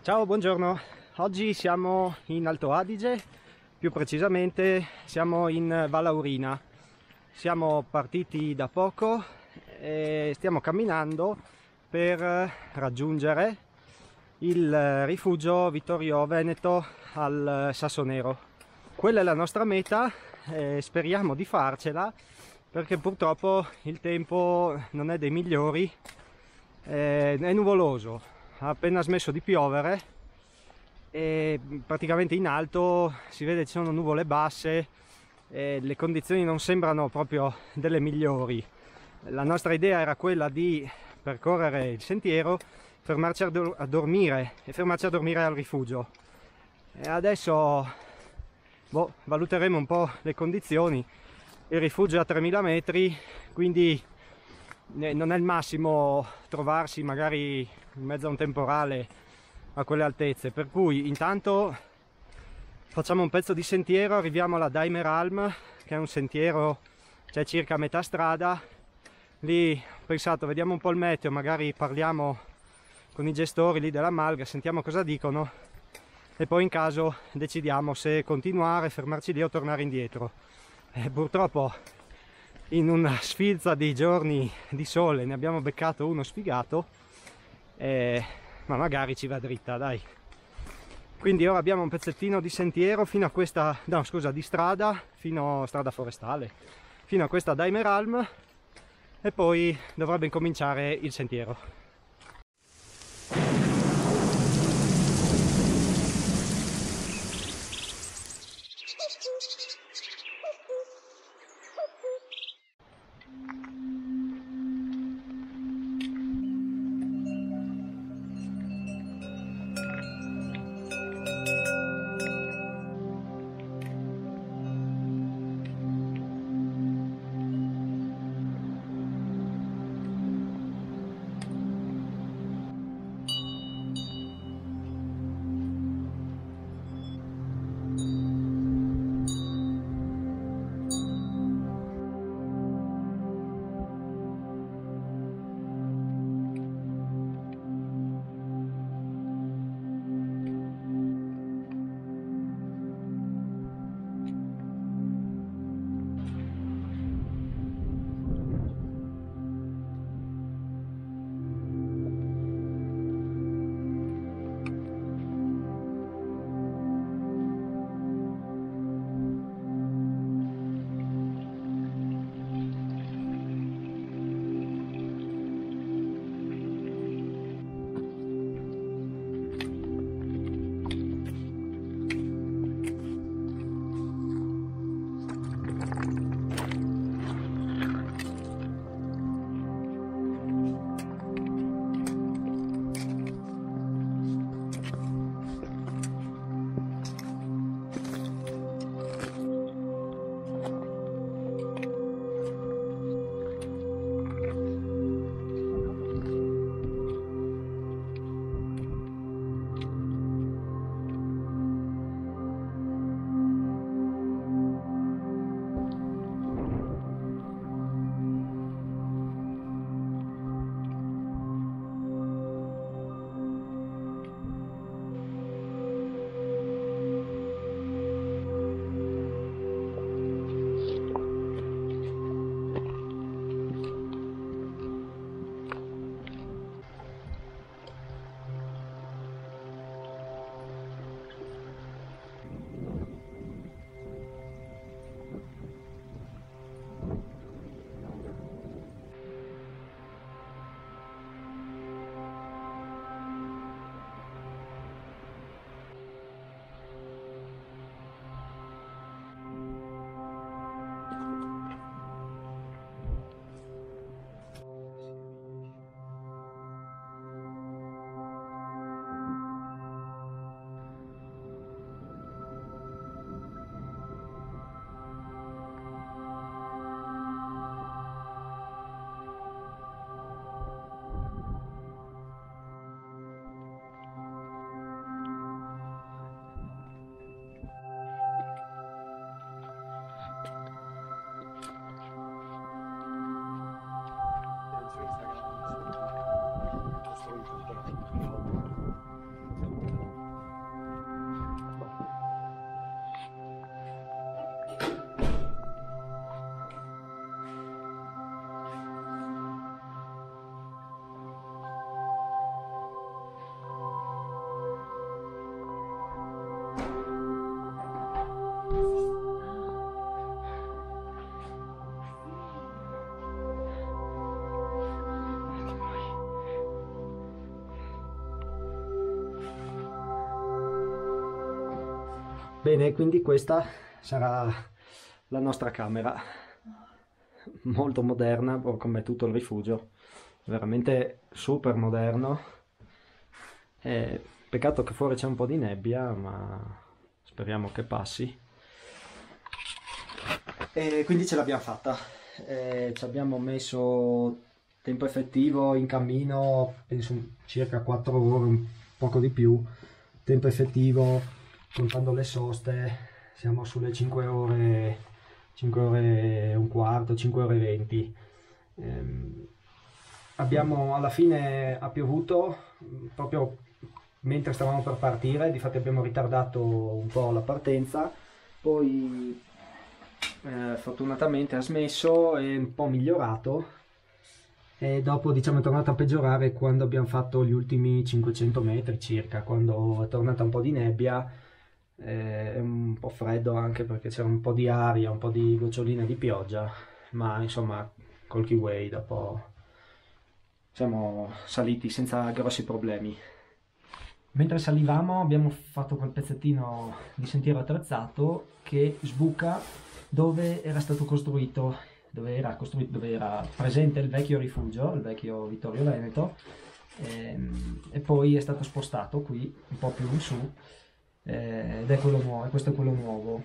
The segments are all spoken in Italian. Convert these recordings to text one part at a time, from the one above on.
Ciao, buongiorno. Oggi siamo in Alto Adige, più precisamente siamo in Val Aurina. Siamo partiti da poco e stiamo camminando per raggiungere il rifugio Vittorio Veneto al Sasso Nero. Quella è la nostra meta e speriamo di farcela, perché purtroppo il tempo non è dei migliori, è nuvoloso. Ha appena smesso di piovere e praticamente in alto si vede ci sono nuvole basse e le condizioni non sembrano proprio delle migliori. La nostra idea era quella di percorrere il sentiero, fermarci a dormire e fermarci a dormire al rifugio. E adesso valuteremo un po' le condizioni. Il rifugio è a 3000 metri, quindi non è il massimo trovarsi magari in mezzo a un temporale a quelle altezze, per cui intanto facciamo un pezzo di sentiero, arriviamo alla Daimeralm, che è un sentiero, c'è circa a metà strada. Lì ho pensato, vediamo un po' il meteo, magari parliamo con i gestori lì della Malga, sentiamo cosa dicono e poi in caso decidiamo se continuare, fermarci lì o tornare indietro. Purtroppo in una sfilza di giorni di sole ne abbiamo beccato uno sfigato, ma magari ci va dritta, dai. Quindi ora abbiamo un pezzettino di sentiero fino a questa, no scusa, di strada, fino a strada forestale, fino a questa Daimeralm, e poi dovrebbe incominciare il sentiero. Bene, quindi questa sarà la nostra camera, molto moderna, come tutto il rifugio, veramente super moderno. Peccato che fuori c'è un po' di nebbia, ma speriamo che passi. E quindi ce l'abbiamo fatta. Ci abbiamo messo tempo effettivo in cammino, penso circa 4 ore, un poco di più. Tempo effettivo, contando le soste, siamo sulle 5 ore e un quarto, 5 ore e 20. Alla fine ha piovuto proprio mentre stavamo per partire, difatti abbiamo ritardato un po' la partenza, poi fortunatamente ha smesso e un po' migliorato, e dopo diciamo è tornato a peggiorare quando abbiamo fatto gli ultimi 500 metri circa, quando è tornata un po' di nebbia, è un po' freddo anche perché c'era un po' di aria, un po' di goccioline di pioggia, ma insomma col Kiwi dopo siamo saliti senza grossi problemi. Mentre salivamo abbiamo fatto quel pezzettino di sentiero attrezzato che sbuca dove era stato costruito, dove era presente il vecchio rifugio, il vecchio Vittorio Veneto, e poi è stato spostato qui un po' più in su, ed è quello nuovo, e questo è quello nuovo.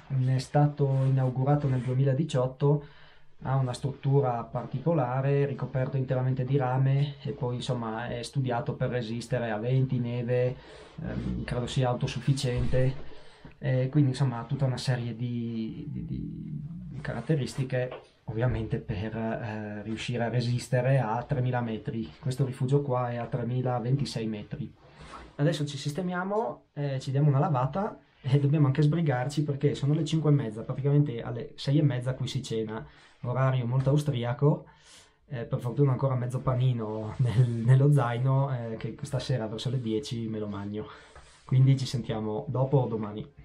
Ne è stato inaugurato nel 2018. Ha una struttura particolare, ricoperto interamente di rame, e poi insomma è studiato per resistere a venti, neve, credo sia autosufficiente, quindi insomma ha tutta una serie di caratteristiche, ovviamente per riuscire a resistere a 3000 metri. Questo rifugio qua è a 3026 metri. Adesso ci sistemiamo, ci diamo una lavata e dobbiamo anche sbrigarci perché sono le 5:30, praticamente alle 6:30 qui si cena, orario molto austriaco. Per fortuna ancora mezzo panino nello zaino, che stasera verso le 10 me lo mangio. Quindi ci sentiamo dopo o domani.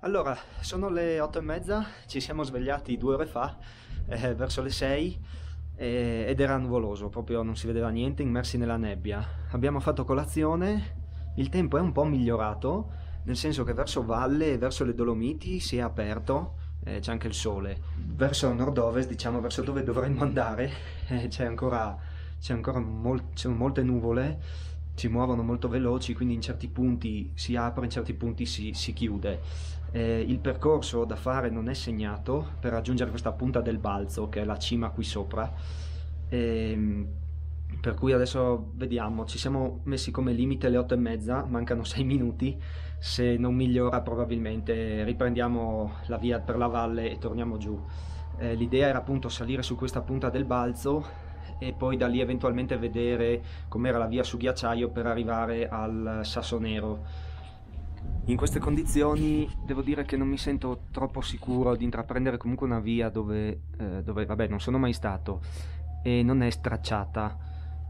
Allora, sono le 8:30, ci siamo svegliati 2 ore fa, verso le 6, ed era nuvoloso, proprio non si vedeva niente, immersi nella nebbia. Abbiamo fatto colazione, il tempo è un po' migliorato, nel senso che verso valle e verso le Dolomiti si è aperto, c'è anche il sole. Verso nord-ovest, diciamo verso dove dovremmo andare, c'è molte nuvole, si muovono molto veloci, quindi in certi punti si apre, in certi punti si chiude. Il percorso da fare non è segnato per raggiungere questa punta del Balzo, che è la cima qui sopra, per cui adesso vediamo, ci siamo messi come limite le 8:30, mancano 6 minuti, se non migliora probabilmente riprendiamo la via per la valle e torniamo giù. L'idea era appunto salire su questa punta del Balzo e poi da lì eventualmente vedere com'era la via su ghiacciaio per arrivare al Sasso Nero. In queste condizioni devo dire che non mi sento troppo sicuro di intraprendere comunque una via dove vabbè, non sono mai stato e non è stracciata.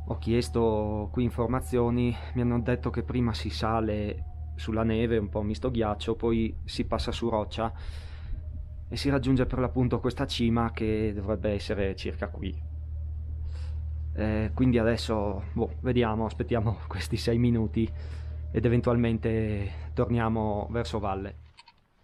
Ho chiesto qui informazioni, mi hanno detto che prima si sale sulla neve, un po' misto ghiaccio, poi si passa su roccia e si raggiunge per l'appunto questa cima che dovrebbe essere circa qui. Quindi adesso vediamo, aspettiamo questi 6 minuti ed eventualmente torniamo verso valle.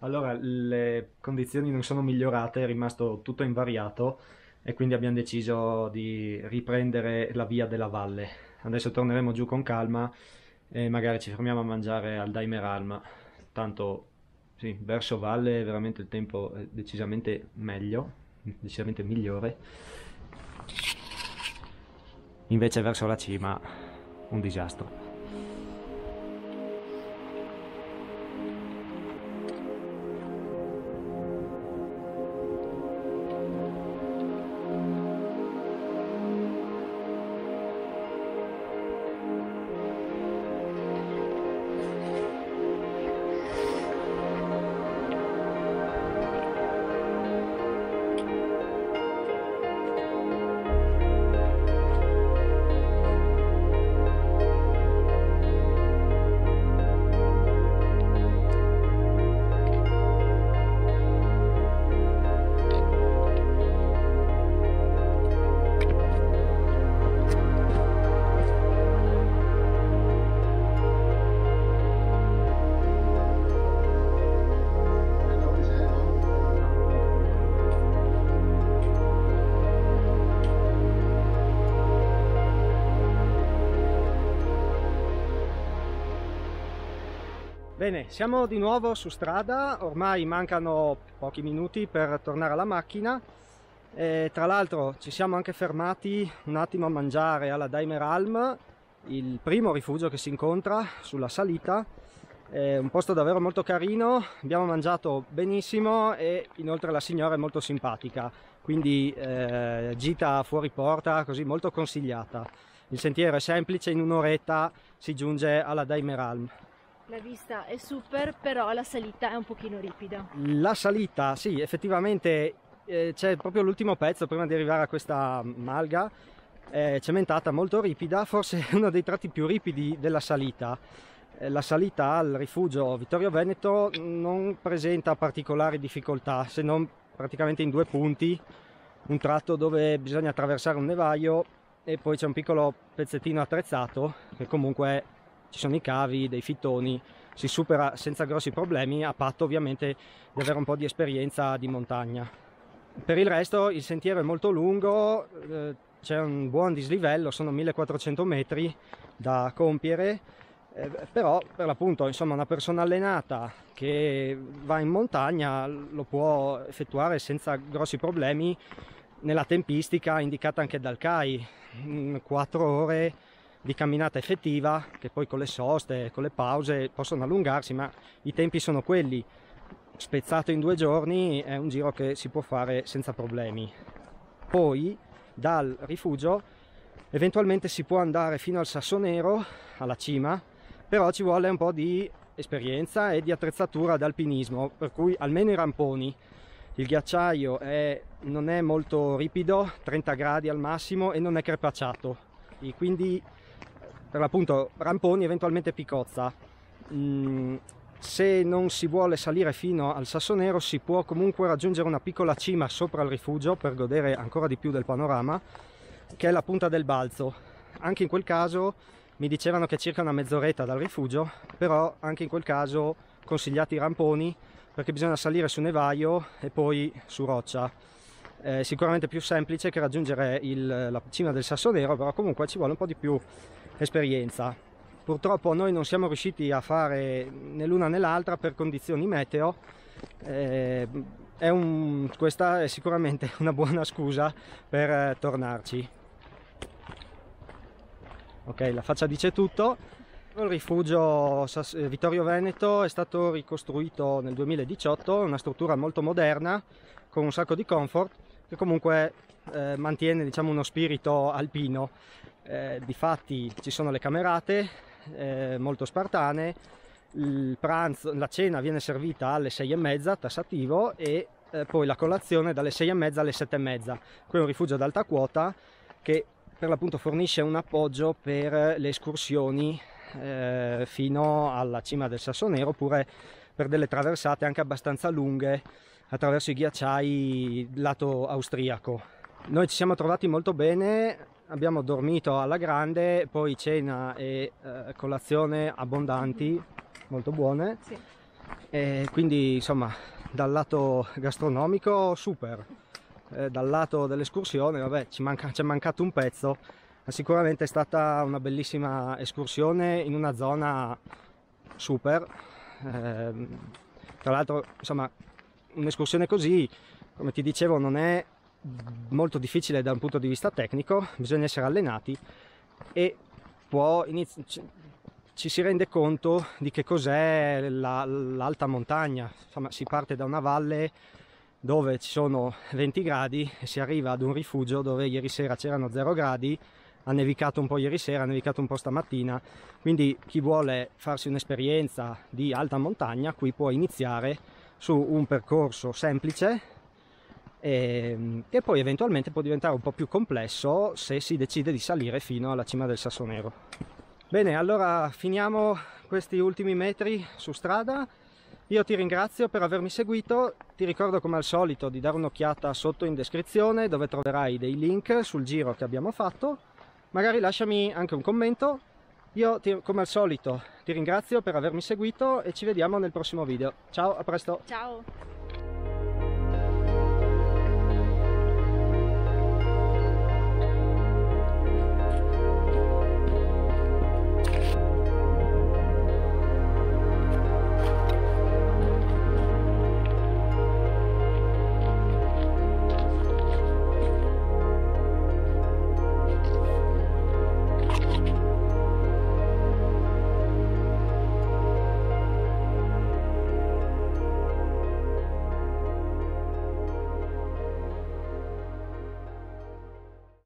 Allora, le condizioni non sono migliorate, è rimasto tutto invariato e quindi abbiamo deciso di riprendere la via della valle. Adesso torneremo giù con calma e magari ci fermiamo a mangiare al Daimeralm. Tanto, sì, verso valle veramente il tempo è decisamente meglio, decisamente migliore. Invece verso la cima un disastro. Bene, siamo di nuovo su strada, ormai mancano pochi minuti per tornare alla macchina. Tra l'altro ci siamo anche fermati un attimo a mangiare alla Daimeralm, il primo rifugio che si incontra sulla salita. È un posto davvero molto carino, abbiamo mangiato benissimo e inoltre la signora è molto simpatica, quindi gita fuori porta, così molto consigliata. Il sentiero è semplice, in un'oretta si giunge alla Daimeralm. La vista è super, però la salita è un pochino ripida. La salita, sì, effettivamente c'è proprio l'ultimo pezzo prima di arrivare a questa malga, cementata, molto ripida, forse uno dei tratti più ripidi della salita. La salita al rifugio Vittorio Veneto non presenta particolari difficoltà, se non praticamente in due punti, un tratto dove bisogna attraversare un nevaio e poi c'è un piccolo pezzettino attrezzato che comunque ci sono i cavi, dei fittoni, si supera senza grossi problemi, a patto ovviamente di avere un po' di esperienza di montagna. Per il resto il sentiero è molto lungo, c'è un buon dislivello, sono 1400 metri da compiere, però per l'appunto insomma una persona allenata che va in montagna lo può effettuare senza grossi problemi nella tempistica indicata anche dal CAI, 4 ore di camminata effettiva, che poi con le soste, con le pause possono allungarsi, ma i tempi sono quelli. Spezzato in 2 giorni è un giro che si può fare senza problemi. Poi dal rifugio eventualmente si può andare fino al Sasso Nero, alla cima, però ci vuole un po' di esperienza e di attrezzatura d'alpinismo, per cui almeno i ramponi. Il ghiacciaio non è molto ripido, 30 gradi al massimo, e non è crepacciato, e quindi per l'appunto ramponi, eventualmente piccozza. Se non si vuole salire fino al Sasso Nero si può comunque raggiungere una piccola cima sopra il rifugio per godere ancora di più del panorama, che è la Punta del Balzo. Anche in quel caso mi dicevano che è circa una mezz'oretta dal rifugio, però anche in quel caso consigliati i ramponi, perché bisogna salire su nevaio e poi su roccia. Sicuramente più semplice che raggiungere la cima del Sasso Nero, però comunque ci vuole un po' di più esperienza. Purtroppo noi non siamo riusciti a fare né l'una né l'altra per condizioni meteo. Questa è sicuramente una buona scusa per tornarci. Ok, la faccia dice tutto. Il rifugio Vittorio Veneto è stato ricostruito nel 2018, una struttura molto moderna con un sacco di comfort che comunque mantiene, diciamo, uno spirito alpino. Difatti ci sono le camerate molto spartane, il pranzo, la cena viene servita alle 6:30 tassativo e poi la colazione dalle 6:30 alle 7:30. Qui è un rifugio ad alta quota che per l'appunto fornisce un appoggio per le escursioni fino alla cima del Sasso Nero, oppure per delle traversate anche abbastanza lunghe attraverso i ghiacciai lato austriaco. Noi ci siamo trovati molto bene, abbiamo dormito alla grande, poi cena e colazione abbondanti, molto buone. Sì. e quindi insomma dal lato gastronomico super, dal lato dell'escursione vabbè ci è mancato un pezzo, ma sicuramente è stata una bellissima escursione in una zona super. Tra l'altro insomma un'escursione così, come ti dicevo, non è molto difficile da un punto di vista tecnico, bisogna essere allenati e ci si rende conto di che cos'è l'alta montagna. Insomma, si parte da una valle dove ci sono 20 gradi e si arriva ad un rifugio dove ieri sera c'erano 0 gradi, ha nevicato un po' ieri sera, ha nevicato un po' stamattina, quindi chi vuole farsi un'esperienza di alta montagna qui può iniziare su un percorso semplice che poi eventualmente può diventare un po' più complesso se si decide di salire fino alla cima del Sasso Nero. Bene, allora finiamo questi ultimi metri su strada. Io ti ringrazio per avermi seguito, ti ricordo come al solito di dare un'occhiata sotto in descrizione dove troverai dei link sul giro che abbiamo fatto, magari lasciami anche un commento. Io come al solito ti ringrazio per avermi seguito e ci vediamo nel prossimo video. Ciao, a presto! Ciao!